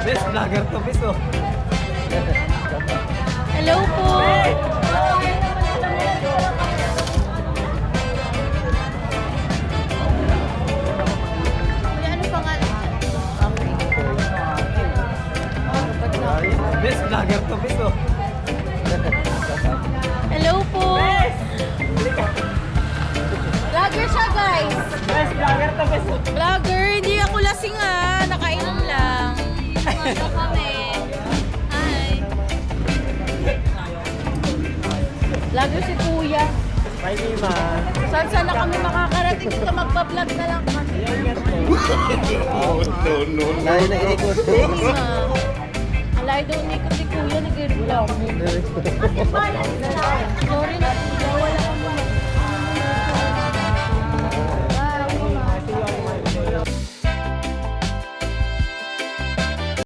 Best vlogger to, best oh. Hello po! Kuya, ano pangalan? Best vlogger to, best oh. Hello po! Vlogger siya, guys! Best vlogger to, best oh. Vlogger, hindi ako lasing ah. Nakainom lang. Ano kami? Hi! Vlogger si Kuya. Bye, man. Saan sana kami makakarating dito? Magpa-vlog na lang kami. Layo na inikot. Hindi ma. Alay daw unikot si Kuya, nag-vlog. Sorry na Kuya, wala